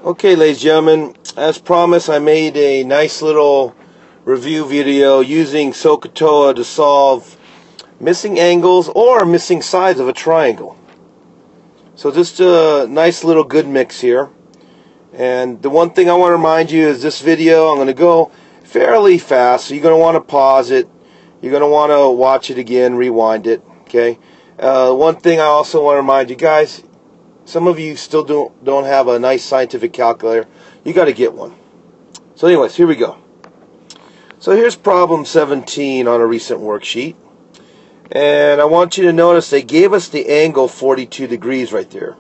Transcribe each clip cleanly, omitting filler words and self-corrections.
Okay, ladies and gentlemen, as promised, I made a nice little review video using SOHCAHTOA to solve missing angles or missing sides of a triangle. So just a nice little good mix here. And the one thing I want to remind you is this video, I'm going to go fairly fast, so you're going to want to pause it. You're going to want to watch it again, rewind it, okay? One thing I also want to remind you guys, some of you still don't have a nice scientific calculator. You got to get one. So anyways, here we go. So here's problem 17 on a recent worksheet. And I want you to notice they gave us the angle 42 degrees right there.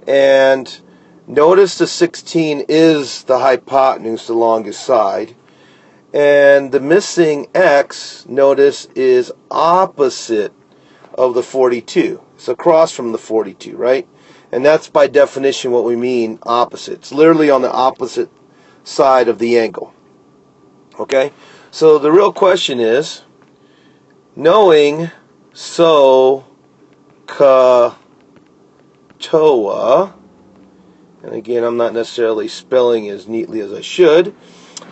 And notice the 16 is the hypotenuse, the longest side. And the missing x, notice, is opposite of the 42. It's across from the 42, right? And that's by definition what we mean opposite. It's literally on the opposite side of the angle. Okay? So the real question is, knowing SOHCAHTOA, and again, I'm not necessarily spelling as neatly as I should,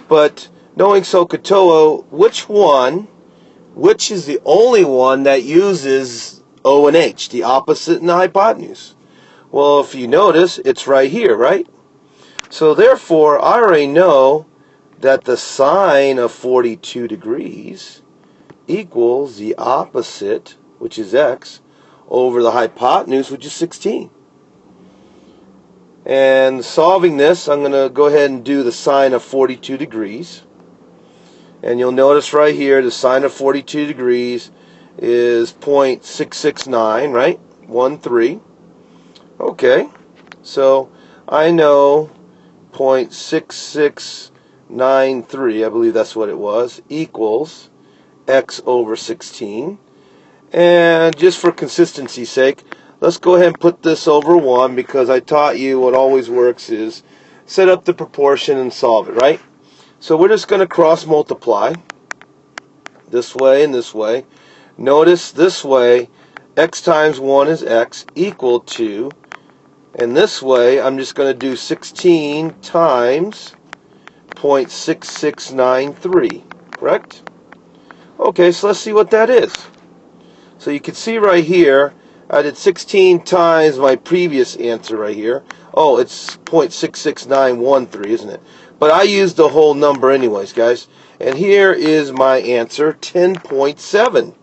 but knowing SOHCAHTOA, which is the only one that uses O and H, the opposite and the hypotenuse? Well, if you notice, it's right here, right? So therefore, I already know that the sine of 42 degrees equals the opposite, which is x, over the hypotenuse, which is 16. And solving this, I'm going to go ahead and do the sine of 42 degrees. And you'll notice right here, the sine of 42 degrees is 0.669, right? 1,3. Okay, so I know 0.6693, I believe that's what it was, equals x over 16. And just for consistency's sake, let's go ahead and put this over 1, because I taught you what always works is set up the proportion and solve it, right? So we're just going to cross multiply this way and this way. Notice this way, x times 1 is x, equal to, and this way I'm just going to do 16 times 0.6693, correct? Okay, so let's see what that is. So you can see right here, I did 16 times my previous answer right here. Oh, it's 0.66913, isn't it? But I used the whole number anyways, guys. And here is my answer, 10.7.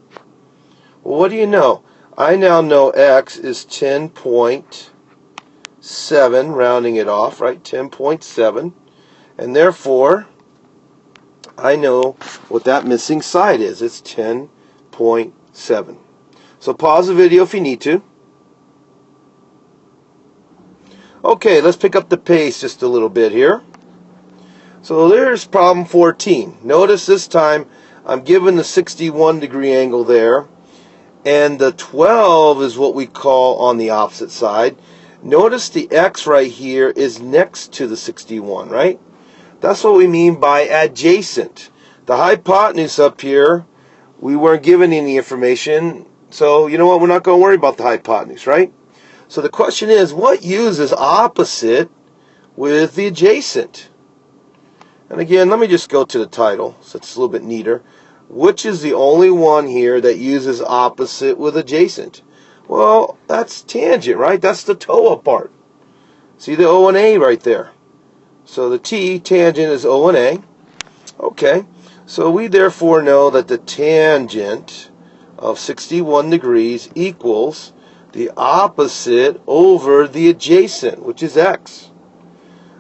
Well, what do you know? I now know x is 10.7, rounding it off, right? 10.7. And therefore, I know what that missing side is. It's 10.7. So pause the video if you need to. Okay, let's pick up the pace just a little bit here. So there's problem 14. Notice this time I'm given the 61 degree angle there, and the 12 is what we call on the opposite side. Notice the x right here is next to the 61, right? That's what we mean by adjacent. The hypotenuse up here, we weren't given any information, so you know what, we're not going to worry about the hypotenuse, right? So the question is, what uses opposite with the adjacent? And again, let me just go to the title, so it's a little bit neater. Which is the only one here that uses opposite with adjacent? Well, that's tangent, right? That's the TOA part. See the O and A right there. So the T, tangent, is O and A. Okay, so we therefore know that the tangent of 61 degrees equals the opposite over the adjacent, which is x.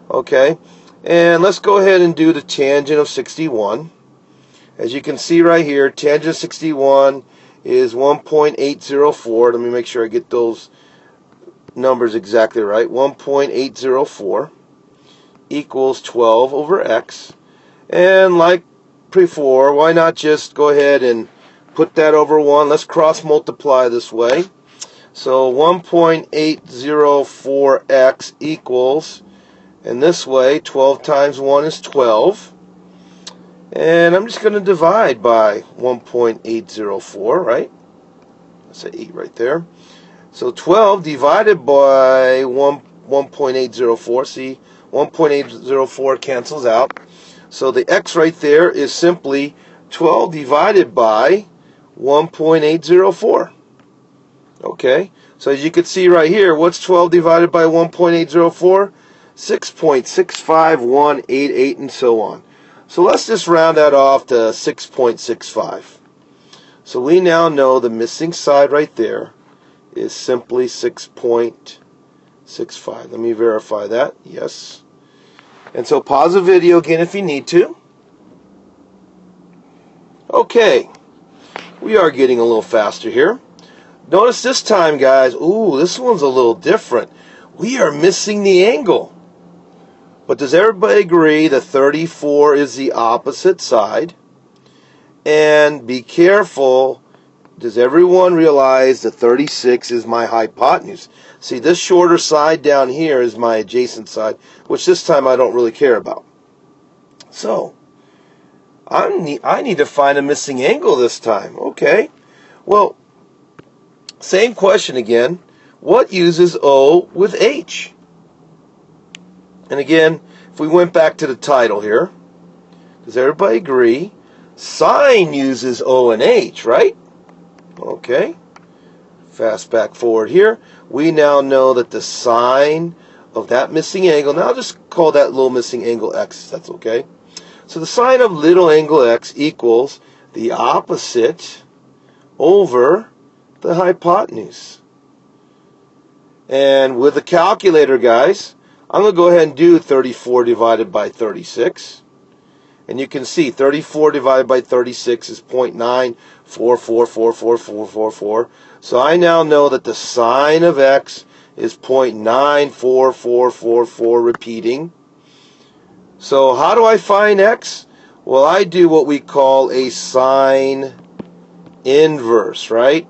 Okay, and let's go ahead and do the tangent of 61. As you can see right here, tangent of 61 is 1.804. Let me make sure I get those numbers exactly right. 1.804 equals 12 over x. And like before, why not just go ahead and put that over 1? Let's cross multiply this way. So 1.804x equals, and this way, 12 times 1 is 12. And I'm just going to divide by 1.804, right? That's an 8 right there. So 12 divided by 1 1.804. See, 1.804 cancels out. So the x right there is simply 12 divided by 1.804. Okay, so as you can see right here, what's 12 divided by 1.804? 6.65188 and so on. So let's just round that off to 6.65. So we now know the missing side right there is simply 6.65. Let me verify that. Yes. And so pause the video again if you need to. Okay. We are getting a little faster here. Notice this time, guys. Ooh, this one's a little different. We are missing the angle. But does everybody agree that 34 is the opposite side? And be careful. Does everyone realize that 36 is my hypotenuse? See, this shorter side down here is my adjacent side, which this time I don't really care about. So, I need to find a missing angle this time. Okay. Well, same question again. What uses O with H? And again, if we went back to the title here, does everybody agree? Sine uses O and H, right? Okay. Fast back forward here. We now know that the sine of that missing angle, now I'll just call that little missing angle x, that's okay. So the sine of little angle x equals the opposite over the hypotenuse. And with a calculator, guys, I'm going to go ahead and do 34 divided by 36. And you can see 34 divided by 36 is 0.9444444. So I now know that the sine of x is 0.94444 repeating. So how do I find x? Well, I do what we call a sine inverse, right?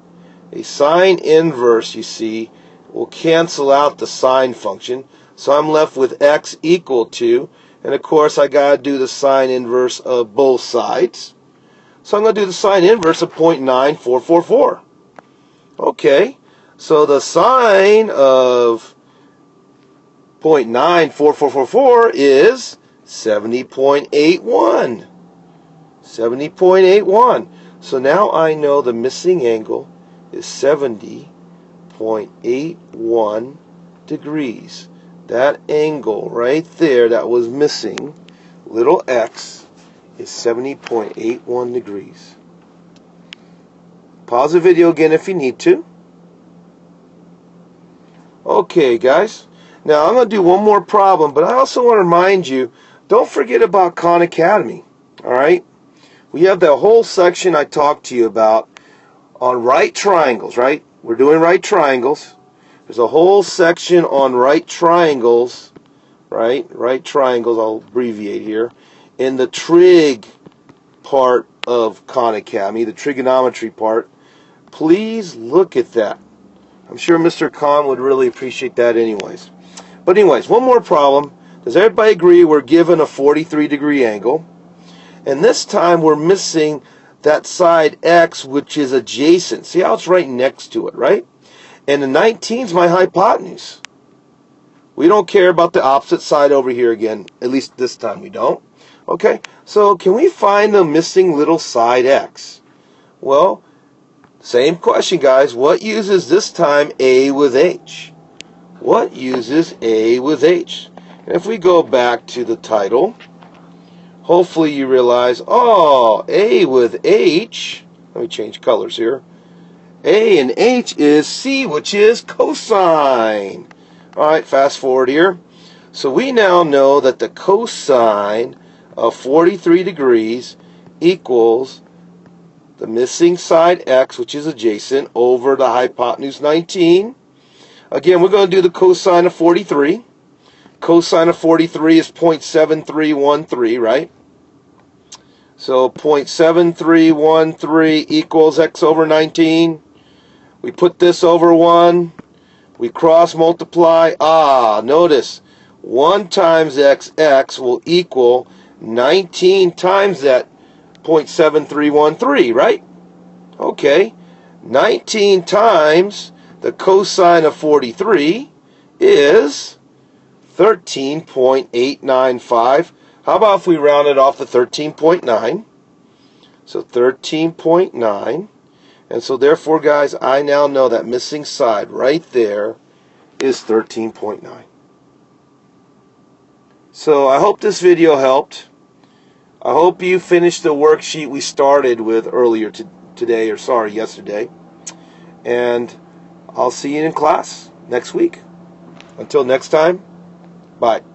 A sine inverse, you see, will cancel out the sine function. So I'm left with x equal to, and of course I got to do the sine inverse of both sides. So I'm going to do the sine inverse of 0.9444. Okay, so the sine of 0.94444 is 70.81. 70.81. So now I know the missing angle is 70.81 degrees. That angle right there that was missing, little x, is 70.81 degrees. Pause the video again if you need to. Okay, guys. Now I'm going to do one more problem, but I also want to remind you, don't forget about Khan Academy. Alright? We have that whole section I talked to you about on right triangles, right? We're doing right triangles. There's a whole section on right triangles, right? Right triangles, I'll abbreviate here, in the trig part of Khan Academy, the trigonometry part. Please look at that. I'm sure Mr. Khan would really appreciate that anyways. But anyways, one more problem. Does everybody agree we're given a 43-degree angle? And this time we're missing that side x, which is adjacent. See how it's right next to it, right? And the 19 is my hypotenuse. We don't care about the opposite side over here again. At least this time we don't. Okay, so can we find the missing little side x? Well, same question, guys. What uses this time a with h? What uses a with h? And if we go back to the title, hopefully you realize, oh, a with h, let me change colors here. A and h is c, which is cosine. Alright, fast forward here. So we now know that the cosine of 43 degrees equals the missing side x, which is adjacent, over the hypotenuse 19. Again, we're going to do the cosine of 43. Cosine of 43 is 0.7313, right? So 0.7313 equals x over 19. We put this over 1. We cross multiply. Notice 1 times x will equal 19 times that 0.7313, right? Okay. 19 times the cosine of 43 is 13.895. How about if we round it off to 13.9? So 13.9. And so therefore, guys, I now know that missing side right there is 13.9. So I hope this video helped. I hope you finished the worksheet we started with earlier yesterday. And I'll see you in class next week. Until next time, bye.